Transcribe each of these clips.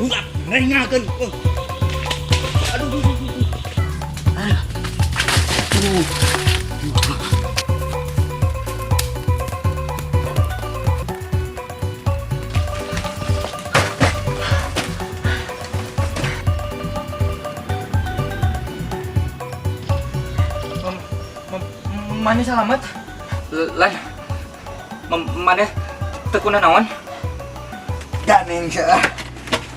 Ulah, ngeringakeun. Aduh. Aduh. Mana selamat? Lan, mana tekuna naon? Da neng seuah.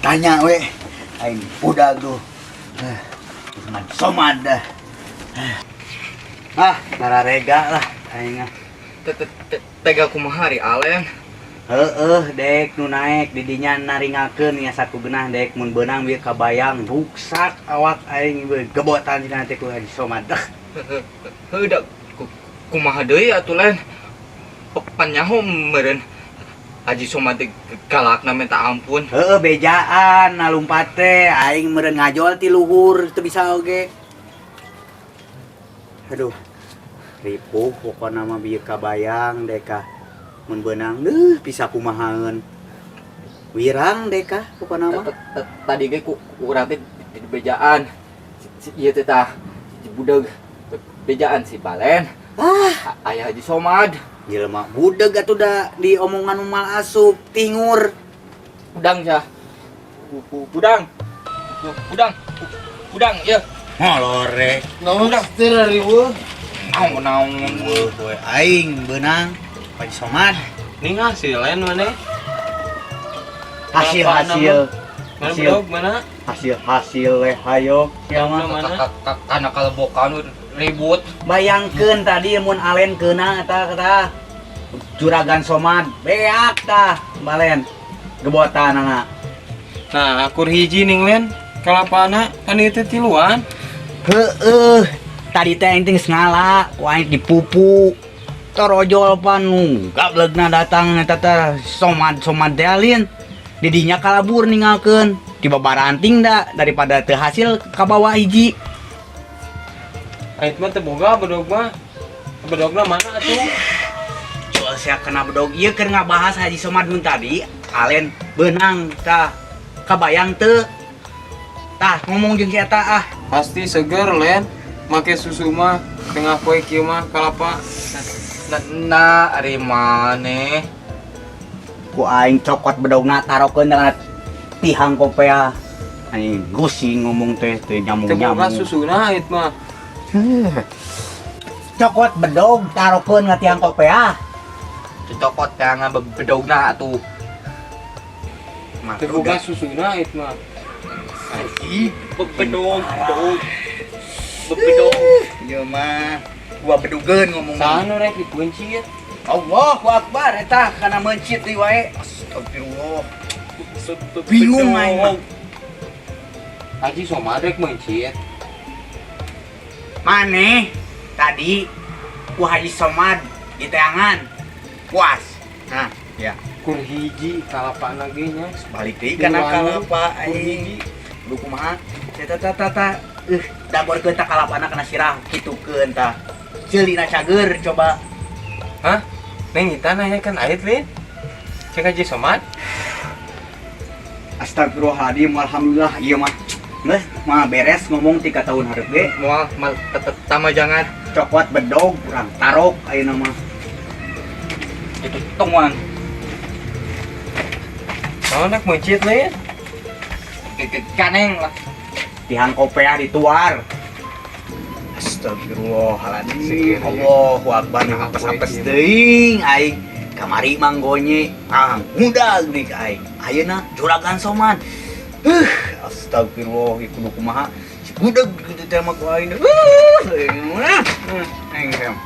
Tanya we. Aing udah tuh. Man somad dah. Nararega lah aing. Tega kumaha ari Alen? Dek nu naek di dinya naringakeun nya saku genah dek mun beunang bieu kabayang ruksak awak aing we gebotan cenah teh ku Haji Somad. Heudak kumaha deui atuh Len? Panyaho meureun Haji Somad galakna minta ampun. Bejaan nalumpat teh aing meureun ngajol ti luhur teu bisa oge. Aduh. Ripuh pokona mah bieu kabayang deka. Mun beunang bisa kumahaeun. Wirang deka pokona mah. Tadi ge urang teh di bejaan. Ieu teh tah budeg bejaan si Balen. Aya Haji Somad. Jelema budeg atuh da di omongan umal asup tingur. Udang sia. Udang ieu. Molore. Naon teh riweuh? Naon Boy aing beunang Haji Somad. Ning hasilan maneh. Hasil Mana? hasil we hayo sia mah. Kana kalebokan ribut. Bayangkeun tadi mun Alen keuna eta Juragan Somad beak tah Balen gebotanana. Nah, akur hiji ning Len. Kalapana kan ieu teh tiluan. Tadi teh aing geus ngala, ku aing dipupu. Torojol panu, gablegna datang eta teh Somad teh alin. Di dinya kalabur ninggalkeun. Tiba baranting da daripada teu hasil kabawa hiji. Ait mah teu boga bedog mah. Bedogna mana atuh? Jual sia kena bedog ieu keur ngabahas Haji Somad mun tadi, Alen beunang tah. Kabayang teu? Tah ngomong jeung si eta ah. Pasti seger Len. Make susu mah tengah poe kieu mah kalapa. Na ari maneh. Ku aing cokot bedogna tarokeun dengan tihang kopea. Aing gusing ngomong teh teu Teu boga nyambung-nyambung. susuna ait mah. Cokot bedog tarokeun nga tihang kopea. Cocokot kang bedogna atuh. Teu boga susuna ait mah. Bedog. Ieu mah gua bedugeun ngomong. Sana rek dipencit. Allahu Akbar eta kana mencit deui wae. Astagfirullah. Bingung aing mah. Haji Somad rek mencit. Maneh tadi ku Haji Somad di teangan. Puas. Nah, ya. Kur hiji kalapana ge nya. Balik deui kana kalapa aing. Lu kumaha? Tata dagorkeun tah kalapana kana sirah kitukeun tah. Ceulina cager coba. Hah? Neng kita nanya kan ait Lin. Cek Haji Somad. Astagfirullahaladzim, alhamdulillah ieu mah. Geus mah beres ngomong 3 tahun hareup ge. Moal tama jangan Cokot bedog urang tarok ayeuna mah. itu tonguan. Oh nak mencit Lin. Kaneng lah. Tihang kopea dituar. Astagfirullahaladzim. Allahu Akbar. Apes-apes teuing aing. Kamari manggonye mudag nih ka aing. Ayeuna Juragan Somad. Astagfirullah kudu kumaha. Si budag kitu teh mah ku aing.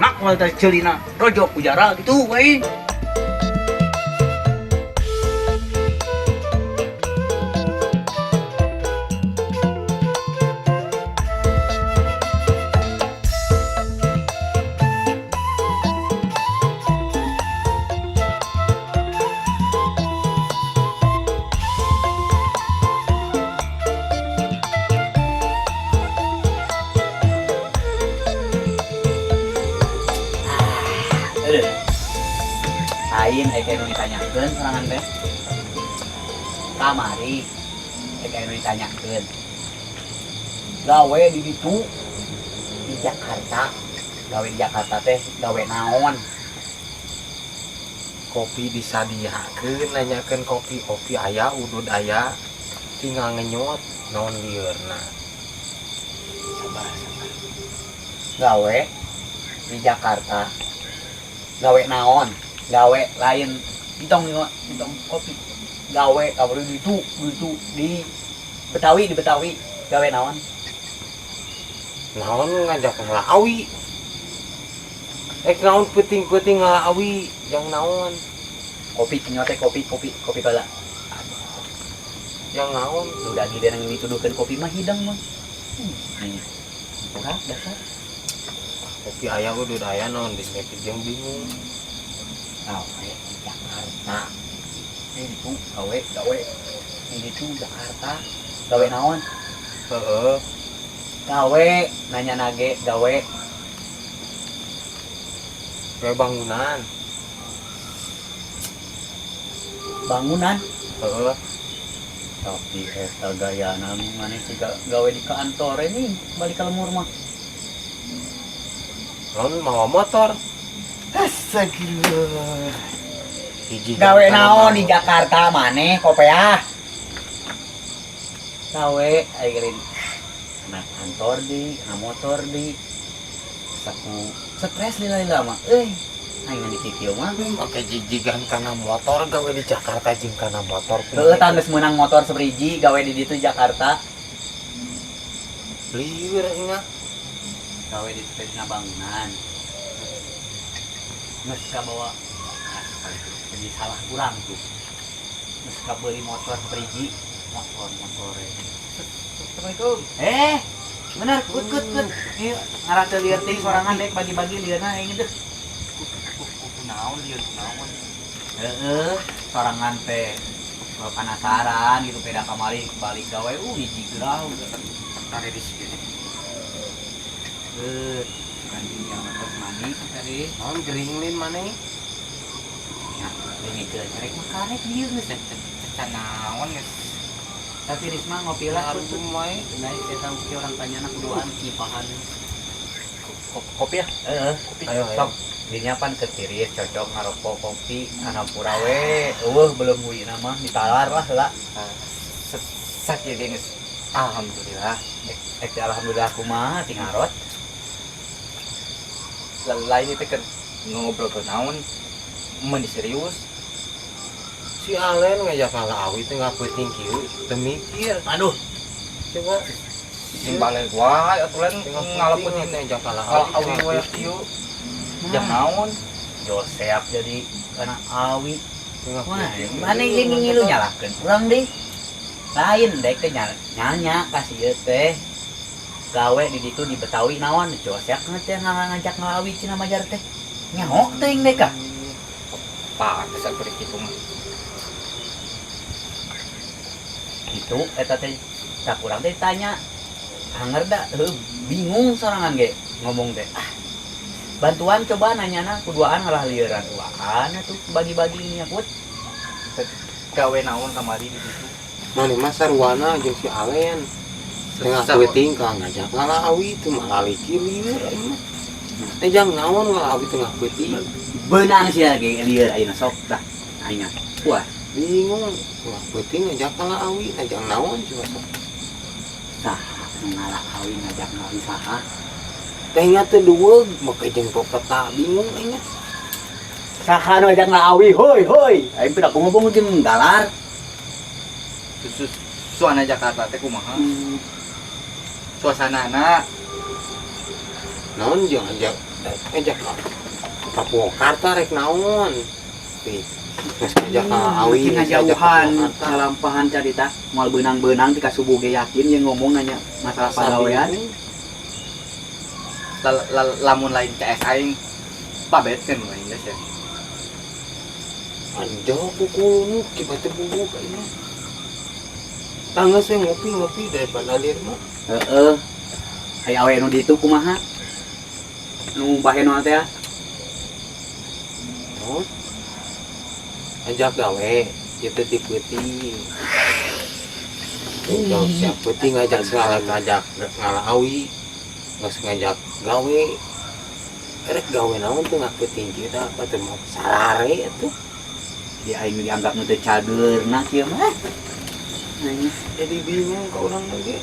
Nak moal teh ceulina rojok ujara gitu aing. Lain aya nu ditanyakeun sorangan teh. Kamari Kayak ditanyakeun. Gawe di ditu di Jakarta. Gawe di Jakarta teh gawe naon? Kopi disadiakeun nanyakeun kopi aya udud aya tinggal ngenyot naon liurna. Sabar. Gawe di Jakarta. Gawe naon? Gawe lain ditong kopi. Gawe di ditu di Betawi gawe naon? Naon ngajak ngalawi. Naon penting ngalawi yang naon? Kopi nyote kopi bala. Yang naon? Udah gede nang dituduhkeun kopi mah hidang mah. Berat dasar. Kopi aya udud aya naon disepit jeung bingung. Gawe Jakarta. Ini itu gawe ini tuh Jakarta. Gawe naon? Heeh. Gawe nanya nage gawe Bangunan. bangunan. Heeh. Tapi eta gayana maneh sih gawe di kantor ini balik ke lemur mah. Naon mawa motor? Astagfirullah. Hiji Gawe naon di Jakarta maneh kopea? Gawe ayeuna anak kantor di, anak motor di. Saku stres lila mah. Aing di kieu mah. Make jijigan kana motor gawe di Jakarta jeung kana motor. Heueuh tah geus meunang motor sabriji gawe di ditu Jakarta. Lieur nya. Gawe di dina bangunan. Geus kabawa jadi salah kurang tuh. Geus kabeli motor sabriji, motor. Assalamualaikum. Bener, kut. Ieu ngaran teu lieur teh sorangan dek bagi-bagi lieurna aing teh. Naon lieur naon? Heeh, sorangan teh penasaran gitu peda kamari balik gawe hiji gerah Tari di sini. kan yang motor mani tadi. Naon geringlin maneh? Ya, ini ke rek makarek dieu geus. Can naon geus. Tapi Risma ngopi lah Harus tuh. main. Naik saya tahu ke orang tanya anak kuduan kipahan. Kopi ya? Kopi. Ayo. Sok. Dinyapan ke tiris cocok ngarokok kopi anak purawe. Belum hui nama ditalar lah heula. Sakit geus. Alhamdulillah. Alhamdulillah kumaha tingarot. Lain itu kan ngobrol ke naon mun serius. Si Alen ngajak ngalawi teh ngapeuting kieu teu mikir. Aduh, Coba Sing balik wae atuh lain ngalaputin ngajak ngalawi. awi wae kieu. Jam naon? Josep jadi anak awi. Wah, mana yang ngilu nyalakeun urang deh. Lain dek teh nyanya kasih ieu teh. Gawe di ditu di Betawi naon Josep teh ngajak ngalawi cenah majar teh. Nyaho teuing dek ka. Pak, kesan kudu kitu mah. Gitu eta teh tak urang teh tanya. Hanger da bingung sorangan ge ngomong teh. Bantuan coba nanyana kuduaan ngalah lieuran duaan atuh bagi-bagi nyakut. Gawe naon kamari di situ. Mane mah sarwana jeung si Alen. Tengah peuting ka ngajak ngalawi teu malaliki lieur aing mah. Teh jang naon ngalawi tengah peuting. Beunang sia ge lieur ayeuna sok tah. Ayeuna. Wah, Bingung, tengah peuting ngajak ngalawi, ngajak naon coba sok. tah ngalawi ngajak ngalawi saha? Teh nya teu duweug, make jeung pepeta bingung aing mah. Saha nu ngajak ngalawi? Hoi. Aing teh aku ngomong jeung galar. Suasana Jakarta teh kumaha? Suasanana Naon jeung ngajak ka Purwakarta rek naon. Tih, geus ngajak ngalawi, Mungkin ngajauhan ngalampahan carita moal beunang-beunang ti kasubuh ge yakin jeung ngomong nanya masalah pagawean. lamun lain CS aing pabetkeun we geus ya. Anjau pukul kibat teu bubuk aing mah. Tangga saya ngopi daripada lieur mah. Heeh. Aya awe nu ditu kumaha? Nu bahe naon teh? Naon? Ajak gawe, ieu teh dipeuting. Kalau siap penting ngajak segala ngajak ngalawi, nggak ngajak gawe. Erek gawe naon tuh nggak penting kita apa tuh mau salare itu. Dia aing dianggap nu teu cageurna kieu mah. Jadi bingung ke orang lagi.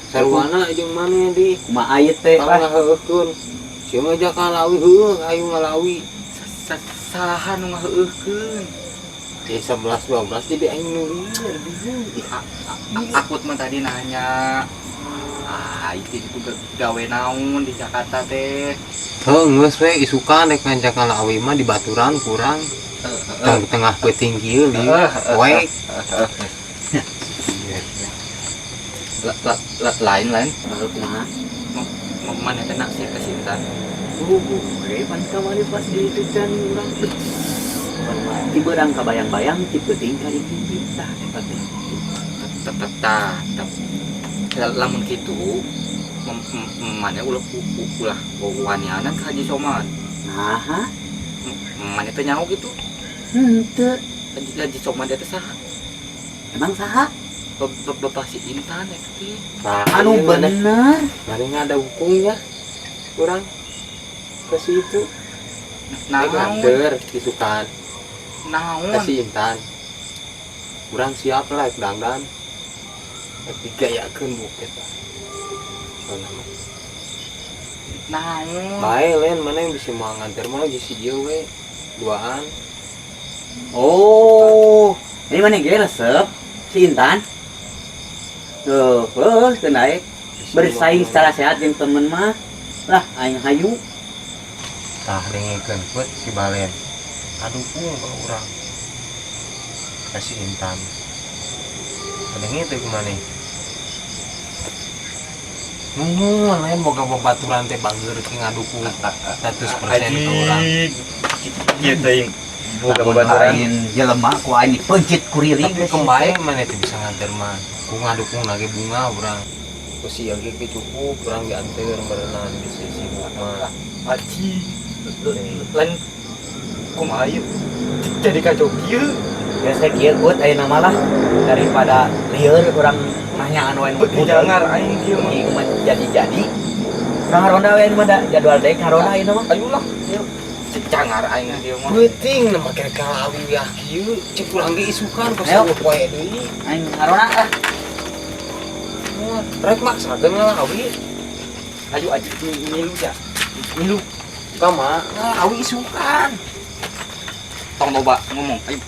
Sarwana jeung mana di? Kumaha aya teh? Kalau ngaheukeun. Sieu ngajak ngalawi heuh, ayo ngalawi. Saha nu ngaheukeun. Di 11 12 jadi aing nu lieur bingung. Akut mah tadi nanya. Itu gawe naon di Jakarta teh. Heuh geus we isukan rek ngajak ngalawi mah di baturan kurang. Tengah peuting kieu lieu. Poek. Lain Baru kumaha? mana teh naksir ka Sintan. Pan kamari pas di itu can urang. Ti beurang kabayang-bayang ti peuting ka ieu kita eta teh. Tetep lamun kitu mana ulah wanianan ka Haji Somad. Nah, Mana teh nyaho gitu. henteu. Haji Somad eta saha? Emang saha? Bapak si Intan eta teh. Anu bener. Mana nggak ada hukumnya kurang ke situ. Naon? Nganter isukan Naon? kasih Intan. Kurang siap lah dangdan. Tiga yakeun buket. Naon? Bae lain mana yang bisa mau nganter mah geus si ieu we duaan. Oh, ini mana ge resep si Intan? Tuh, kena naik. Bersaing secara sehat jeung temen mah. Lah, aing hayu. Tah dengekeun put si Balen. Aduh ka urang. Kasih Intan. Kadang itu kemana? Nuhun lain boga babaturan teh bangeur ki ngadukung 100% ke urang. Ieu teh boga Lamun babaturan. aing jelema ku aing dipencit ku riring Tapi kembali mana teh bisa nganter mah. Ku ngadukung lagi bunga urang. Ku sieu ge cukup urang dianteur berenang di sisi mah. Aji. Lain kumaha ieu? Jadi kacau kieu. Ya saya kieu buat ayeuna mah lah daripada lieur urang nanyaan wae nu Jangar aing kieu mah. ieu mah jadi-jadi. Kang ronda we mah da jadwal deui ka ronda ieu mah. Ayolah. Jangar aing kieu mah. Penting na make kalawi ya kieu cek urang ge isukan ka Ayo. saeu poe deui. Aing ronda ah. Rek maksakeun ngalawi. Ayo aji ngilu ya. Ngilu. Kama ngalawi isukan. Tong loba ngomong. Ayo